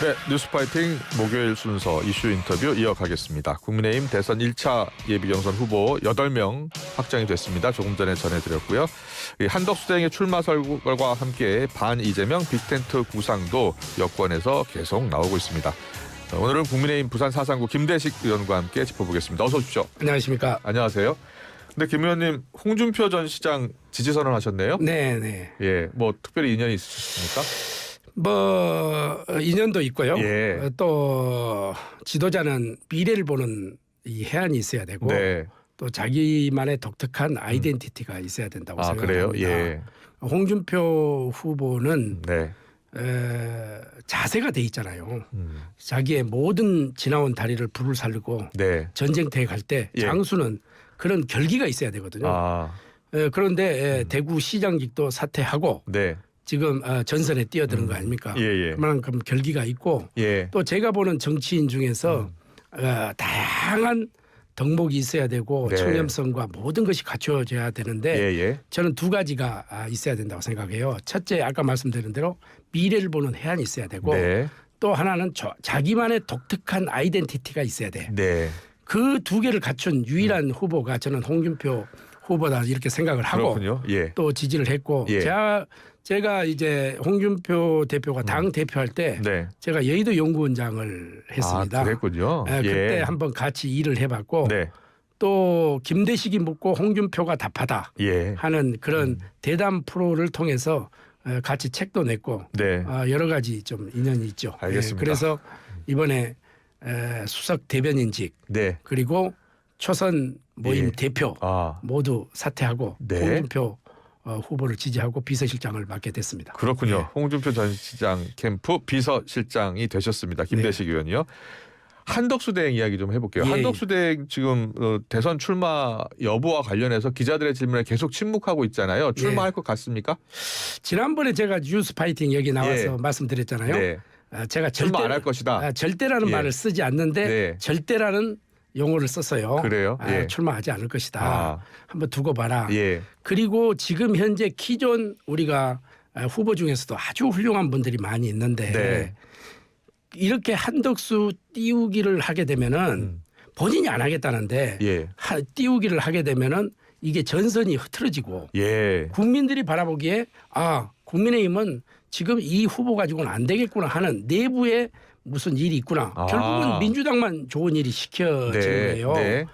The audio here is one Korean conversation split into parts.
네, 뉴스파이팅 목요일 순서 이슈 인터뷰 이어가겠습니다. 국민의힘 대선 1차 예비경선 후보 8명 확정이 됐습니다. 조금 전에 전해드렸고요. 한덕수 대행의 출마 설과 함께 반 이재명 빅텐트 구상도 여권에서 계속 나오고 있습니다. 오늘은 국민의힘 부산 사상구 김대식 의원과 함께 짚어보겠습니다. 어서 오십시오. 안녕하십니까. 안녕하세요. 근데 김 의원님 홍준표 전 시장 지지선언 하셨네요. 네. 예, 뭐 특별히 인연이 있으십니까? 뭐 인연도 있고요. 예. 또 지도자는 미래를 보는 이 해안이 있어야 되고 네. 또 자기만의 독특한 아이덴티티가 있어야 된다고 그래요? 생각합니다. 예. 홍준표 후보는 네. 자세가 돼 있잖아요. 자기의 모든 지나온 다리를 불을 살리고 네. 전쟁터에 갈 때 예. 장수는 그런 결기가 있어야 되거든요. 그런데 대구 시장직도 사퇴하고 네. 지금 전선에 뛰어드는 거 아닙니까? 예. 그만큼 결기가 있고 예. 또 제가 보는 정치인 중에서 다양한 덕목이 있어야 되고 네. 청렴성과 모든 것이 갖춰져야 되는데 예. 저는 두 가지가 있어야 된다고 생각해요. 첫째 아까 말씀드린 대로 미래를 보는 해안이 있어야 되고 네. 또 하나는 자기만의 독특한 아이덴티티가 있어야 돼. 네. 그 두 개를 갖춘 유일한 후보가 저는 홍준표 후보다 이렇게 생각을 하고 그렇군요. 예. 또 지지를 했고 예. 제가 이제 홍준표 대표가 당 대표할 때 네. 제가 여의도 연구원장을 했습니다. 그랬군요. 그때 한번 같이 일을 해봤고 네. 또 김대식이 묻고 홍준표가 답하다 예. 하는 그런 대담 프로를 통해서 같이 책도 냈고 네. 여러 가지 좀 인연이 있죠. 알겠습니다. 그래서 이번에 수석 대변인직 네. 그리고 초선 모임 예. 대표 모두 사퇴하고 네. 홍준표 후보를 지지하고 비서실장을 맡게 됐습니다. 그렇군요. 네. 홍준표 전 시장 캠프 비서실장이 되셨습니다. 김대식 의원이요. 한덕수 대행 이야기 좀 해볼게요. 예. 한덕수 대행 지금 대선 출마 여부와 관련해서 기자들의 질문에 계속 침묵하고 있잖아요. 출마할 것 같습니까? 지난번에 제가 뉴스 파이팅 여기 나와서 예. 말씀드렸잖아요. 네. 제가 출마 안 할 것이다. 절대라는 예. 말을 쓰지 않는데 네. 절대라는 용어를 썼어요. 그래요? 예. 출마하지 않을 것이다. 한번 두고 봐라. 예. 그리고 지금 현재 기존 우리가 후보 중에서도 아주 훌륭한 분들이 많이 있는데 네. 이렇게 한덕수 띄우기를 하게 되면은 본인이 안 하겠다는데 예. 띄우기를 하게 되면은 이게 전선이 흐트러지고 예. 국민들이 바라보기에 국민의힘은 지금 이 후보 가지고는 안 되겠구나 하는 내부에 무슨 일이 있구나. 결국은 민주당만 좋은 일이 시켜지는 거예요. 네.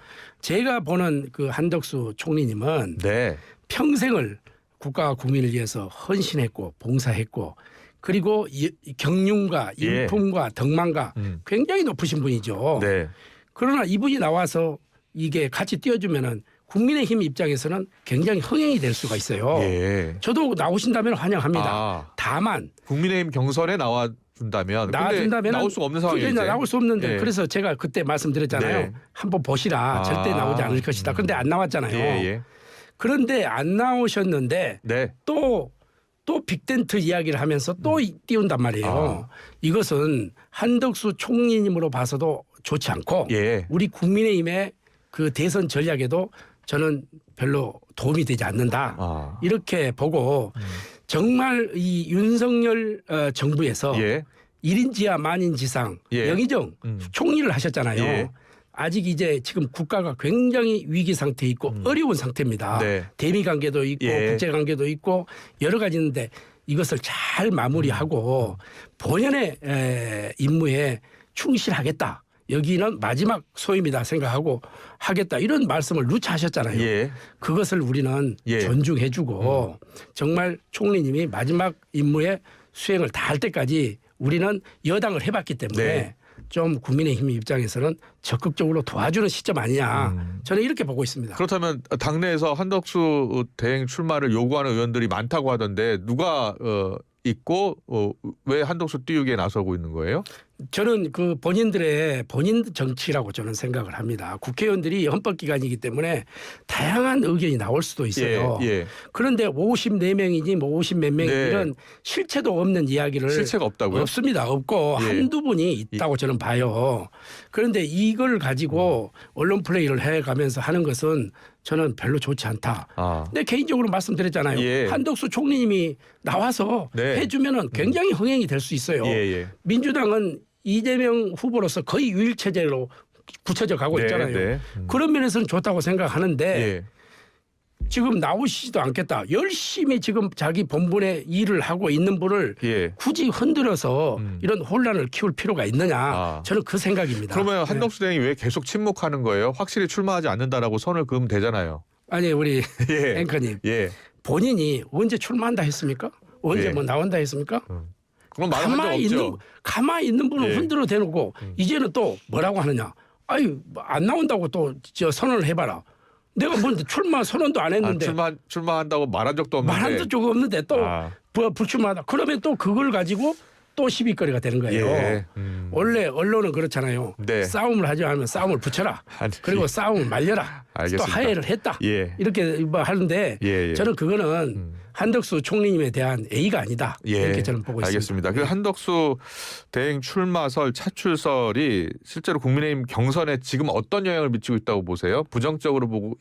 제가 보는 그 한덕수 총리님은 네. 평생을 국가와 국민을 위해서 헌신했고 봉사했고 그리고 경륜과 인품과 덕망과 굉장히 높으신 분이죠. 네. 그러나 이분이 나와서 이게 같이 띄워주면은 국민의힘 입장에서는 굉장히 흥행이 될 수가 있어요. 예. 저도 나오신다면 환영합니다. 다만 국민의힘 경선에 나와준다면 나올 수가 없는 상황이죠. 나올 수 없는데 예. 그래서 제가 그때 말씀드렸잖아요. 네. 한번 보시라. 절대 나오지 않을 것이다. 그런데 안 나왔잖아요. 예. 그런데 안 나오셨는데 네. 또 빅텐트 이야기를 하면서 또 띄운단 말이에요. 이것은 한덕수 총리님으로 봐서도 좋지 않고 예. 우리 국민의힘의 그 대선 전략에도 저는 별로 도움이 되지 않는다. 이렇게 보고 정말 이 윤석열 정부에서 1인 지하 만인 지상 영의정 총리를 하셨잖아요. 예. 아직 이제 지금 국가가 굉장히 위기 상태에 있고 어려운 상태입니다. 네. 대미 관계도 있고 국제 관계도 있고 여러 가지 있는데 이것을 잘 마무리하고 본연의 임무에 충실하겠다. 여기는 마지막 소임이다 생각하고 하겠다 이런 말씀을 누차 하셨잖아요. 예. 그것을 우리는 존중해주고 정말 총리님이 마지막 임무의 수행을 다 할 때까지 우리는 여당을 해봤기 때문에 좀 국민의힘 입장에서는 적극적으로 도와주는 시점 아니냐. 저는 이렇게 보고 있습니다. 그렇다면 당내에서 한덕수 대행 출마를 요구하는 의원들이 많다고 하던데 누가 있고 왜 한덕수 띄우기에 나서고 있는 거예요? 저는 그 본인들의 본인 정치라고 저는 생각을 합니다. 국회의원들이 헌법기관이기 때문에 다양한 의견이 나올 수도 있어요. 예, 예. 그런데 54명이니 뭐 50 몇 명이 네. 이런 실체도 없는 이야기를 실체가 없다고요? 없습니다. 없고 예. 한두 분이 있다고 저는 봐요. 그런데 이걸 가지고 언론 플레이를 해가면서 하는 것은 저는 별로 좋지 않다. 근데 개인적으로 말씀드렸잖아요. 예. 한덕수 총리님이 나와서 네. 해주면은 굉장히 흥행이 될 수 있어요. 예. 민주당은 이재명 후보로서 거의 유일 체제로 굳혀져 가고 네, 있잖아요. 네. 그런 면에서는 좋다고 생각하는데 예. 지금 나오시지도 않겠다. 열심히 지금 자기 본분의 일을 하고 있는 분을 예. 굳이 흔들어서 이런 혼란을 키울 필요가 있느냐. 저는 그 생각입니다. 그러면 한덕수 대행이 왜 계속 침묵하는 거예요? 확실히 출마하지 않는다라고 선을 그으면 되잖아요. 아니 우리 예. 앵커님 예. 본인이 언제 출마한다 했습니까? 언제 예. 뭐 나온다 했습니까? 그럼 말한 적 없죠. 가만히 있는 분을 예. 흔들어 대놓고 이제는 또 뭐라고 하느냐. 아유 안 나온다고 또 저 선언을 해봐라. 내가 뭔데 출마 선언도 안 했는데 출마한다고 말한 적도 없는데. 말한 적도 없는데 또 불출마하다. 그러면 또 그걸 가지고 또 시비거리가 되는 거예요. 예. 원래 언론은 그렇잖아요. 네. 싸움을 하지 않으면 싸움을 붙여라. 아니, 그리고 싸움을 말려라. 알겠습니다. 또 하해를 했다. 예. 이렇게 뭐 하는데 예. 저는 그거는 한덕수 총리님에 대한 A가 아니다. 예. 이렇게 저는 보고 알겠습니다. 있습니다. 그 한덕수 대행 출마설, 차출설이 실제로 국민의힘 경선에 지금 어떤 영향을 미치고 있다고 보세요? 부정적으로 보고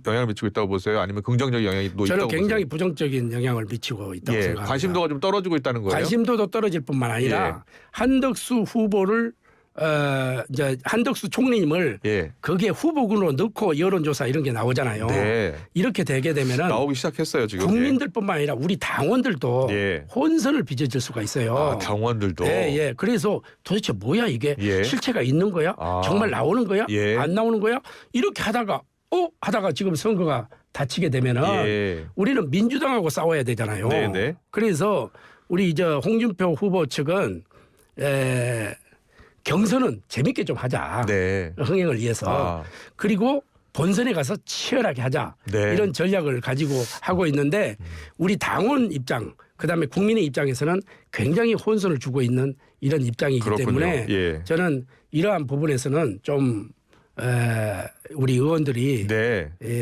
영향을 미치고 있다고 보세요? 아니면 긍정적 영향이 있다고 보세요? 저는 굉장히 부정적인 영향을 미치고 있다고 생각합니다. 관심도가 좀 떨어지고 있다는 거예요? 관심도도 떨어질 뿐만 아니라 한덕수 후보를 이제 한덕수 총리님을 거기에 후보군으로 넣고 여론조사 이런 게 나오잖아요. 네. 이렇게 되게 되면은 나오기 시작했어요 지금. 국민들뿐만 아니라 우리 당원들도 혼선을 빚어질 수가 있어요. 당원들도. 예. 그래서 도대체 뭐야 이게 실체가 있는 거야? 정말 나오는 거야? 안 나오는 거야? 이렇게 하다가 지금 선거가 닥치게 되면은 우리는 민주당하고 싸워야 되잖아요. 네네. 그래서 우리 이제 홍준표 후보 측은 경선은 재밌게 좀 하자. 흥행을 위해서. 그리고 본선에 가서 치열하게 하자. 이런 전략을 가지고 하고 있는데 우리 당원 입장 그다음에 국민의 입장에서는 굉장히 혼선을 주고 있는 이런 입장이기 때문에 저는 이러한 부분에서는 좀 우리 의원들이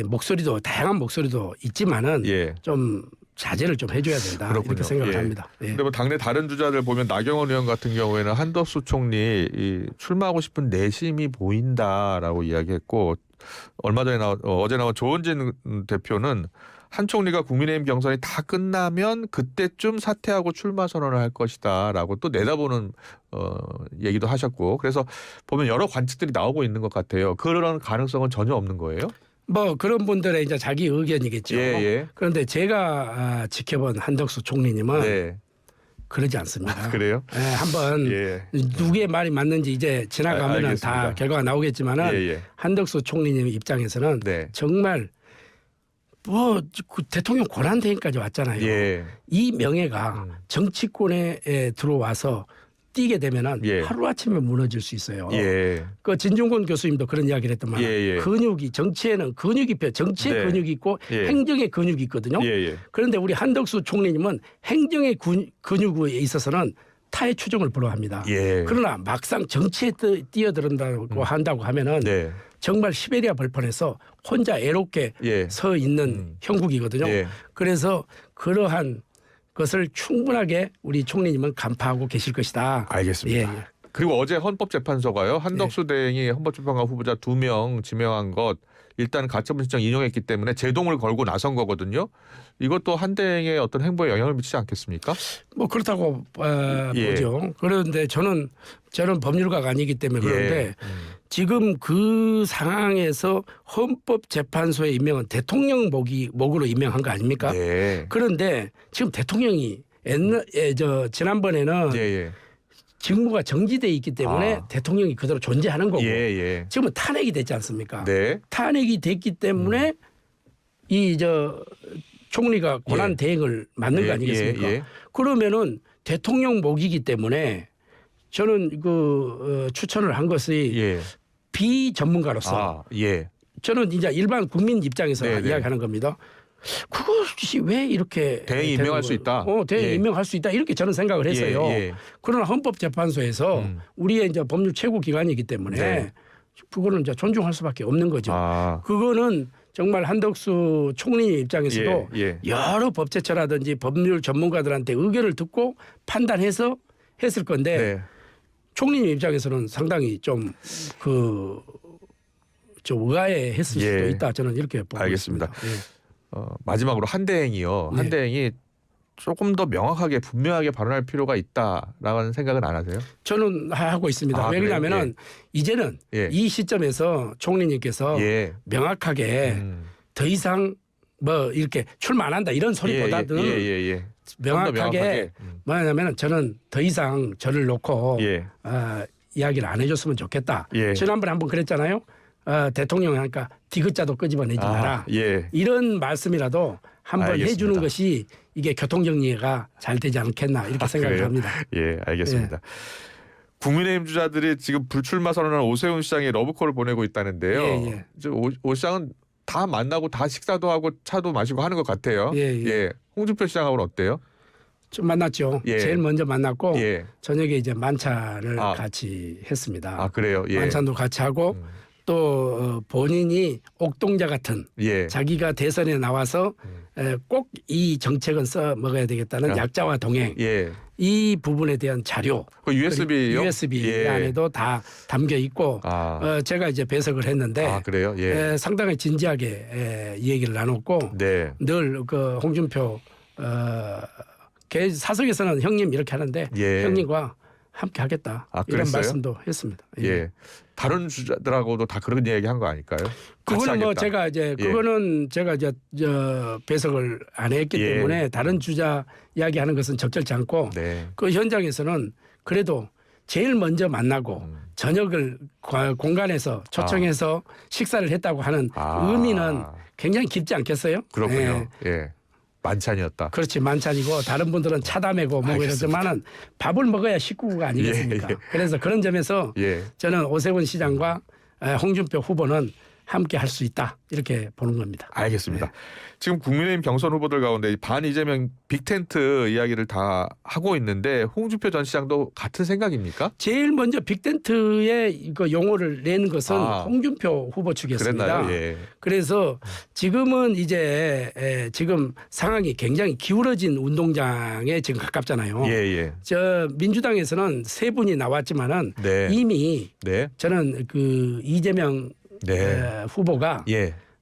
목소리도 다양한 목소리도 있지만은 좀 자제를 좀 해줘야 된다. 이렇게 생각을 합니다. 그런데 뭐 당내 다른 주자들 보면 나경원 의원 같은 경우에는 한덕수 총리 출마하고 싶은 내심이 보인다라고 이야기했고 어제 나온 조원진 대표는 한 총리가 국민의힘 경선이 다 끝나면 그때쯤 사퇴하고 출마 선언을 할 것이다라고 또 내다보는 얘기도 하셨고 그래서 보면 여러 관측들이 나오고 있는 것 같아요. 그런 가능성은 전혀 없는 거예요? 뭐 그런 분들의 이제 자기 의견이겠죠. 그런데 제가 지켜본 한덕수 총리님은 그러지 않습니다. 그래요? 한번 누구의 말이 맞는지 이제 지나가면은 다 결과가 나오겠지만은 한덕수 총리님 입장에서는 정말 뭐 대통령 권한대행까지 왔잖아요. 이 명예가 정치권에 들어와서 뛰게 되면은 하루아침에 무너질 수 있어요. 그 진중권 교수님도 그런 이야기를 했던 말이에요. 근육이 정치에는 근육이 정치에 근육이 있고 행정에 근육이 있거든요. 그런데 우리 한덕수 총리님은 행정의 근육에 있어서는 타의 추종을 불허합니다. 그러나 막상 정치에 뛰어든다고 한다고 하면은 정말 시베리아 벌판에서 혼자 애롭게 서 있는 형국이거든요. 그래서 그러한 것을 충분하게 우리 총리님은 간파하고 계실 것이다. 알겠습니다. 그리고 어제 헌법재판소가요. 한덕수 대행이 헌법재판관 후보자 2명 지명한 것 일단 가처분 신청 인용했기 때문에 제동을 걸고 나선 거거든요. 이것도 한 대행의 어떤 행보에 영향을 미치지 않겠습니까? 뭐 그렇다고 보죠. 그런데 저는 법률가가 아니기 때문에 그런데 지금 그 상황에서 헌법재판소의 임명은 대통령 목으로 임명한 거 아닙니까? 그런데 지금 대통령이 지난번에는 직무가 정지돼 있기 때문에 대통령이 그대로 존재하는 거고 지금은 탄핵이 됐지 않습니까? 탄핵이 됐기 때문에 총리가 권한 대행을 맡는 거 아니겠습니까? 그러면은 대통령 목이기 때문에 저는 추천을 한 것이 비전문가로서 저는 이제 일반 국민 입장에서 이야기하는 겁니다. 그것이 왜 이렇게 대행 임명할 수 있다. 대행 예. 임명할 수 있다 이렇게 저는 생각을 했어요. 예, 예. 그러나 헌법재판소에서 우리의 이제 법률 최고 기관이기 때문에 네. 그거는 이제 존중할 수밖에 없는 거죠. 그거는 정말 한덕수 총리 입장에서도 여러 법제처라든지 법률 전문가들한테 의견을 듣고 판단해서 했을 건데 총리님 입장에서는 상당히 좀 의아해했을 수도 있다. 저는 이렇게 보고 알겠습니다. 있습니다. 마지막으로 한대행이요. 한대행이 조금 더 명확하게 분명하게 발언할 필요가 있다라는 생각은 안 하세요? 저는 하고 있습니다. 왜냐하면 이제는 이 시점에서 총리님께서 명확하게 더 이상 뭐 이렇게 출마 안 한다 이런 소리보다는 명확하게 뭐냐면 저는 더 이상 저를 놓고 이야기를 안 해줬으면 좋겠다. 지난번에 한번 그랬잖아요. 대통령 하니까 디귿자도 끄집어내지 마라. 이런 말씀이라도 한번 해주는 것이 이게 교통정리가 잘 되지 않겠나 이렇게 생각을 합니다. 예, 알겠습니다. 국민의힘 주자들이 지금 불출마 선언한 오세훈 시장에 러브콜을 보내고 있다는데요. 이제 오 시장은 다 만나고 다 식사도 하고 차도 마시고 하는 것 같아요. 홍준표 시장하고는 어때요? 좀 만났죠. 제일 먼저 만났고 저녁에 이제 만찬을 같이 했습니다. 그래요? 만찬도 같이 하고 또 본인이 옥동자 같은 자기가 대선에 나와서 꼭 이 정책은 써 먹어야 되겠다는 약자와 동행 이 부분에 대한 자료 그 USB요? USB 안에도 다 담겨 있고 제가 이제 배석을 했는데 그래요? 상당히 진지하게 이 얘기를 나눴고 늘 그 홍준표 사석에서는 형님 이렇게 하는데 형님과 함께 하겠다 이런 말씀도 했습니다. 다른 주자들하고도 다 그런 이야기 한 거 아닐까요? 그거는 뭐 제가 이제 그거는 제가 이제 배석을 안 했기 때문에 다른 주자 이야기하는 것은 적절치 않고 그 현장에서는 그래도 제일 먼저 만나고 저녁을 공간에서 초청해서 식사를 했다고 하는 의미는 굉장히 깊지 않겠어요? 그렇군요. 만찬이었다. 그렇지 만찬이고 다른 분들은 차담회고 뭐 이러지만은 밥을 먹어야 식구가 아니겠습니까? 그래서 그런 점에서 저는 오세훈 시장과 홍준표 후보는 함께 할 수 있다 이렇게 보는 겁니다. 알겠습니다. 지금 국민의힘 경선 후보들 가운데 반 이재명 빅텐트 이야기를 다 하고 있는데 홍준표 전 시장도 같은 생각입니까? 제일 먼저 빅텐트의 그 용어를 내는 것은 홍준표 후보 측이었습니다. 그래서 지금은 이제 지금 상황이 굉장히 기울어진 운동장에 지금 가깝잖아요. 저 민주당에서는 세 분이 나왔지만은 이미 저는 그 이재명 후보가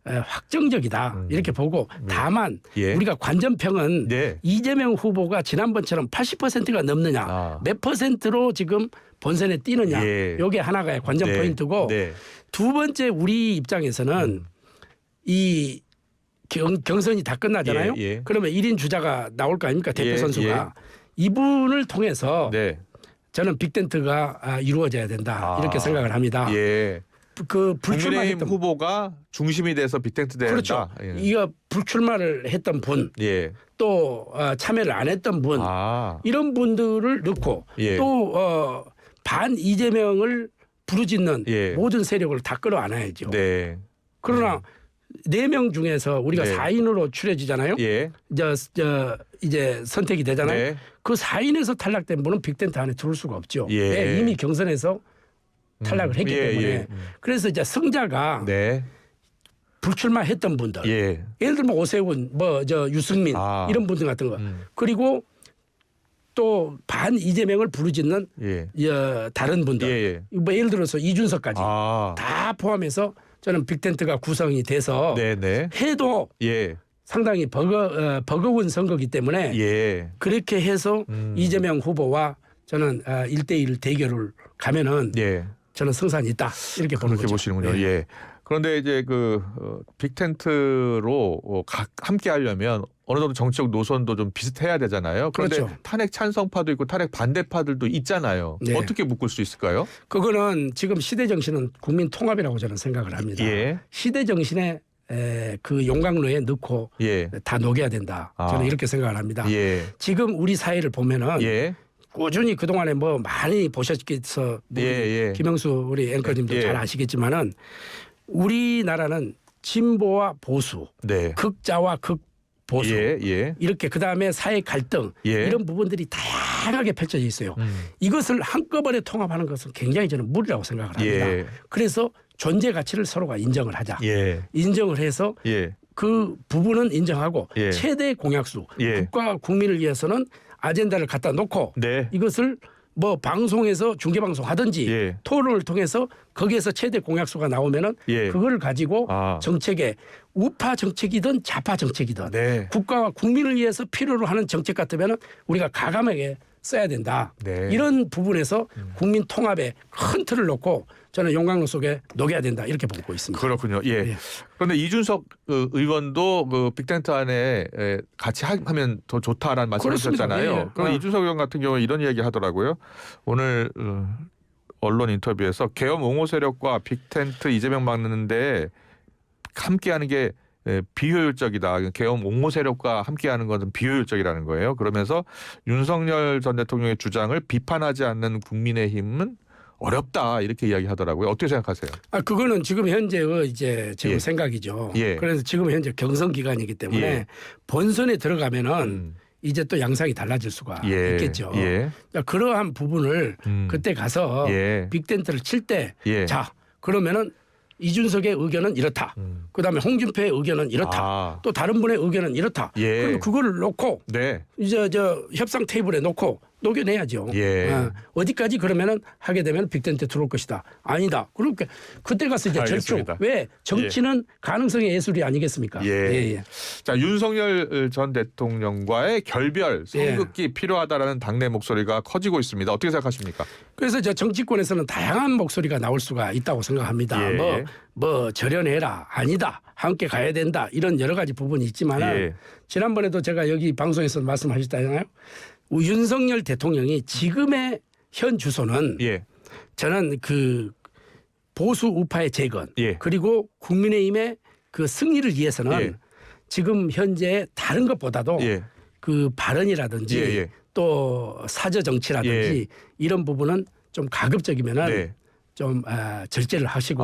확정적이다 이렇게 보고 다만 우리가 관전평은 이재명 후보가 지난번처럼 80%가 넘느냐 몇 퍼센트로 지금 본선에 뛰느냐 이게 하나가 관전 포인트고 두 번째 우리 입장에서는 이 경선이 다 끝나잖아요. 그러면 1인 주자가 나올 거 아닙니까? 대표 선수가 이분을 통해서 저는 빅텐트가 이루어져야 된다 이렇게 생각을 합니다. 그 국민의힘 후보가 중심이 돼서 빅텐트 대회다. 그렇죠. 이거 불출마를 했던 분, 또 참여를 안 했던 분, 이런 분들을 넣고 또 반 이재명을 부르짖는 모든 세력을 다 끌어안아야죠. 그러나 4명 중에서 우리가 4인으로 추려지잖아요. 이제 선택이 되잖아요. 그 4인에서 탈락된 분은 빅텐트 안에 들어올 수가 없죠. 이미 경선에서 탈락을 했기 때문에 그래서 이제 승자가 불출마했던 분들 예를 들면 오세훈 유승민 이런 분들 같은 거 그리고 또 반 이재명을 부르짖는 다른 분들 뭐 예를 들어서 이준석까지 다 포함해서 저는 빅텐트가 구성이 돼서 해도 상당히 버거운 선거기 때문에 그렇게 해서 이재명 후보와 저는 1대1 대결을 가면은 저는 승산이 있다 이렇게 보는 그렇게 거죠. 보시는군요. 그런데 이제 그 빅텐트로 함께 하려면 어느 정도 정치적 노선도 좀 비슷해야 되잖아요. 그런데 탄핵 찬성파도 있고 탄핵 반대파들도 있잖아요. 어떻게 묶을 수 있을까요? 그거는 지금 시대 정신은 국민 통합이라고 저는 생각을 합니다. 시대 정신에 그 용광로에 넣고 다 녹여야 된다. 저는 이렇게 생각을 합니다. 지금 우리 사회를 보면은 꾸준히 그동안에 뭐 많이 보셨겠어. 김영수 우리 앵커님도 잘 아시겠지만은 우리나라는 진보와 보수, 극자와 보수 예. 이렇게 그다음에 사회 갈등 예. 이런 부분들이 다양하게 펼쳐져 있어요. 이것을 한꺼번에 통합하는 것은 굉장히 저는 무리라고 생각을 합니다. 예. 그래서 존재 가치를 서로가 인정을 하자. 예. 인정을 해서 예. 그 부분은 인정하고 예. 최대 공약수 예. 국가 국민을 위해서는 아젠다를 갖다 놓고 네. 이것을 뭐 방송에서 중계방송 하든지 예. 토론을 통해서 거기에서 최대 공약수가 나오면은 예. 그걸 가지고 아. 정책에 우파 정책이든 좌파 정책이든 네. 국가와 국민을 위해서 필요로 하는 정책 같으면은 우리가 가감하게 써야 된다. 네. 이런 부분에서 국민 통합에 큰 틀을 놓고 저는 용광로 속에 녹여야 된다 이렇게 보고 있습니다. 그렇군요. 예. 예. 그런데 이준석 의원도 그 빅텐트 안에 같이 하면 더 좋다라는 말씀하셨잖아요. 그렇습니다. 예. 그럼 이준석 의원 같은 경우에 이런 이야기 하더라고요. 오늘 언론 인터뷰에서 계엄 옹호 세력과 빅텐트 이재명 막는데 함께하는 게 비효율적이다. 계엄 옹호 세력과 함께하는 것은 비효율적이라는 거예요. 그러면서 윤석열 전 대통령의 주장을 비판하지 않는 국민의힘은 어렵다 이렇게 이야기하더라고요. 어떻게 생각하세요? 그거는 지금 현재의 이제 지금 예. 생각이죠. 예. 그래서 지금 현재 경선 기간이기 때문에 예. 본선에 들어가면은 이제 또 양상이 달라질 수가 예. 있겠죠. 예. 그러한 부분을 그때 가서 예. 빅텐트를 칠 때 예. 자 그러면은 이준석의 의견은 이렇다. 그다음에 홍준표의 의견은 이렇다. 아. 또 다른 분의 의견은 이렇다. 예. 그럼 그거를 놓고 네. 이제 저 협상 테이블에 놓고 녹여내야죠. 예. 어디까지 그러면은 하게 되면 빅텐트 들어올 것이다. 아니다. 그러니까 그때 가서 이제 절충. 알겠습니다. 왜 정치는 가능성의 예술이 아니겠습니까? 예. 자, 윤석열 전 대통령과의 결별 성급기 필요하다라는 당내 목소리가 커지고 있습니다. 어떻게 생각하십니까? 그래서 저 정치권에서는 다양한 목소리가 나올 수가 있다고 생각합니다. 예. 뭐 절연해라 아니다 함께 가야 된다 이런 여러 가지 부분이 있지만 예. 지난번에도 제가 여기 방송에서 말씀하셨잖아요. 윤석열 대통령이 지금의 현 주소는 예. 저는 그 보수 우파의 재건 예. 그리고 국민의힘의 그 승리를 위해서는 예. 지금 현재 다른 것보다도 예. 그 발언이라든지 예. 또 사저 정치라든지 이런 부분은 좀 가급적이면은 네. 좀 절제를 하시고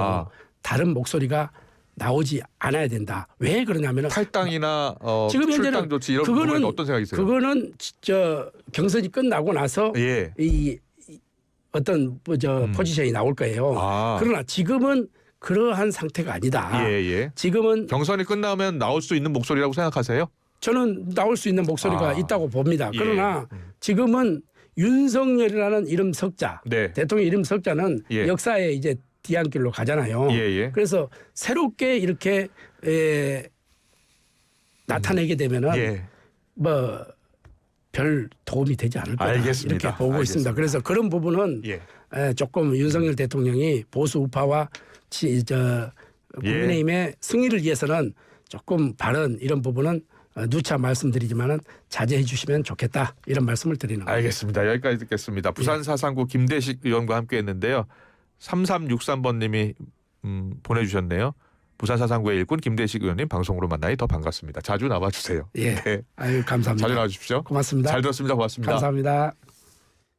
다른 목소리가 나오지 않아야 된다. 왜 그러냐면은 탈당이나 지금 출당 현재는 조치 이런 부분에 어떤 생각이세요? 그거는 저 경선이 끝나고 나서 예. 이 어떤 포지션이 나올 거예요. 그러나 지금은 그러한 상태가 아니다. 예. 지금은 경선이 끝나면 나올 수 있는 목소리라고 생각하세요? 저는 나올 수 있는 목소리가 있다고 봅니다. 예. 그러나 지금은 윤석열이라는 이름 석자, 네. 대통령 이름 석자는 예. 역사에 이제 뒤안길로 가잖아요. 예. 그래서 새롭게 이렇게 나타내게 되면은 뭐 별 도움이 되지 않을 거다. 알겠습니다. 이렇게 보고 있습니다. 그래서 그런 부분은 조금 윤석열 대통령이 보수 우파와 국민의힘의 승리를 위해서는 조금 발언 이런 부분은 누차 말씀드리지만은 자제해 주시면 좋겠다 이런 말씀을 드리는 거예요. 알겠습니다. 여기까지 듣겠습니다. 부산 사상구 김대식 의원과 함께했는데요. 3363번님이 보내주셨네요. 부산 사상구의 일꾼 김대식 의원님 방송으로 만나니 더 반갑습니다. 자주 나와주세요. 예. 네. 아유 감사합니다. 자주 나와주십시오. 고맙습니다. 잘 들었습니다. 고맙습니다. 감사합니다.